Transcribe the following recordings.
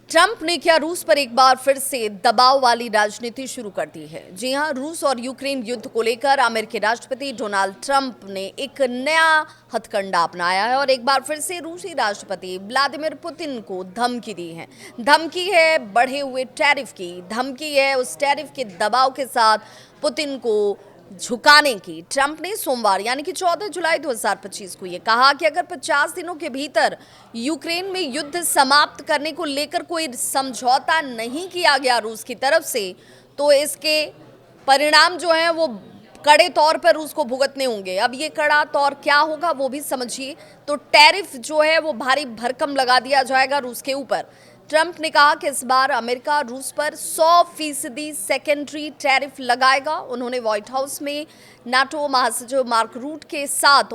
Trump ने क्या रूस पर एक बार फिर से दबाव वाली राजनीति शुरू कर दी है। जी हां, रूस और यूक्रेन युद्ध को लेकर अमेरिकी राष्ट्रपति डोनाल्ड ट्रंप ने एक नया हथकंडा अपनाया है और एक बार फिर से रूसी राष्ट्रपति व्लादिमीर पुतिन को धमकी दी है। धमकी है बढ़े हुए टैरिफ की, धमकी है उस टैरिफ के दबाव के साथ पुतिन को झुकाने की। ट्रंप ने सोमवार यानी कि 14 जुलाई 2025 को यह कहा कि अगर 50 दिनों के भीतर यूक्रेन में युद्ध समाप्त करने को लेकर कोई समझौता नहीं किया गया रूस की तरफ से, तो इसके परिणाम जो हैं वो कड़े तौर पर रूस को भुगतने होंगे। अब ये कड़ा तौर क्या होगा वो भी समझिए। तो टैरिफ जो है वो भारी भरकम लगा दिया जाएगा रूस के ऊपर। ट्रंप ने कहा कि इस बार अमेरिका रूस पर 100% सेकेंडरी टैरिफ लगाएगा। उन्होंने व्हाइट हाउस में नाटो महासचिव मार्क रूट के साथ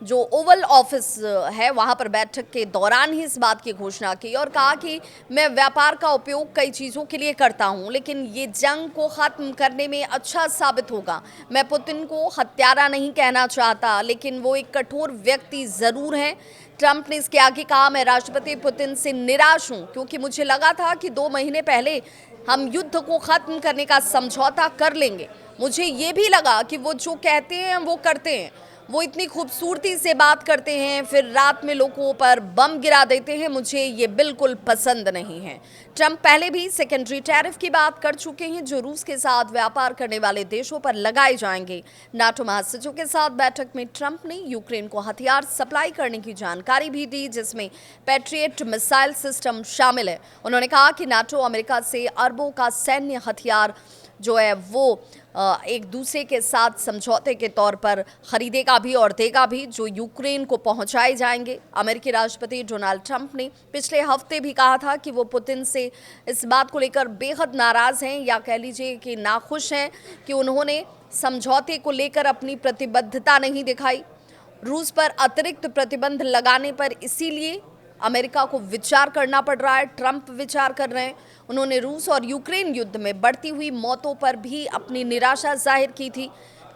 जो ओवल ऑफिस है वहां पर बैठक के दौरान ही इस बात की घोषणा की और कहा कि मैं व्यापार का उपयोग कई चीज़ों के लिए करता हूं, लेकिन ये जंग को ख़त्म करने में अच्छा साबित होगा। मैं पुतिन को हत्यारा नहीं कहना चाहता, लेकिन वो एक कठोर व्यक्ति ज़रूर हैं। ट्रंप ने इसके आगे कहा, मैं राष्ट्रपति पुतिन से निराश हूं क्योंकि मुझे लगा था कि 2 महीने पहले हम युद्ध को ख़त्म करने का समझौता कर लेंगे। मुझे ये भी लगा कि वो जो कहते हैं वो करते हैं। वो इतनी खूबसूरती से बात करते हैं, फिर रात में लोगों पर बम गिरा देते हैं। मुझे ये बिल्कुल पसंद नहीं है। ट्रंप पहले भी सेकेंडरी टैरिफ की बात कर चुके हैं जो रूस के साथ व्यापार करने वाले देशों पर लगाए जाएंगे। नाटो महासचिव के साथ बैठक में ट्रंप ने यूक्रेन को हथियार सप्लाई करने की जानकारी भी दी, जिसमें पैट्रियट मिसाइल सिस्टम शामिल है। उन्होंने कहा कि नाटो अमेरिका से अरबों का सैन्य हथियार जो है वो एक दूसरे के साथ समझौते के तौर पर खरीदेगा भी और देगा भी, जो यूक्रेन को पहुंचाए जाएंगे। अमेरिकी राष्ट्रपति डोनाल्ड ट्रंप ने पिछले हफ्ते भी कहा था कि वो पुतिन से इस बात को लेकर बेहद नाराज़ हैं, या कह लीजिए कि नाखुश हैं कि उन्होंने समझौते को लेकर अपनी प्रतिबद्धता नहीं दिखाई। रूस पर अतिरिक्त प्रतिबंध लगाने पर इसीलिए अमेरिका को विचार करना पड़ रहा है। ट्रंप विचार कर रहे हैं। उन्होंने रूस और यूक्रेन युद्ध में बढ़ती हुई मौतों पर भी अपनी निराशा जाहिर की थी।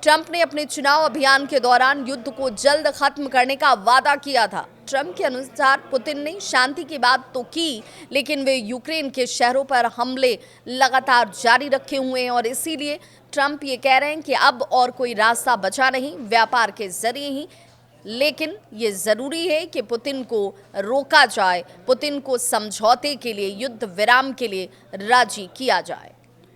ट्रंप ने अपने चुनाव अभियान के दौरान युद्ध को जल्द खत्म करने का वादा किया था। ट्रंप के अनुसार पुतिन ने शांति की बात तो की, लेकिन वे यूक्रेन के शहरों पर हमले लगातार जारी रखे हुए हैं और इसीलिए ट्रंप ये कह रहे हैं कि अब और कोई रास्ता बचा नहीं, व्यापार के जरिए ही। लेकिन ये ज़रूरी है कि पुतिन को रोका जाए, पुतिन को समझौते के लिए, युद्ध विराम के लिए राजी किया जाए।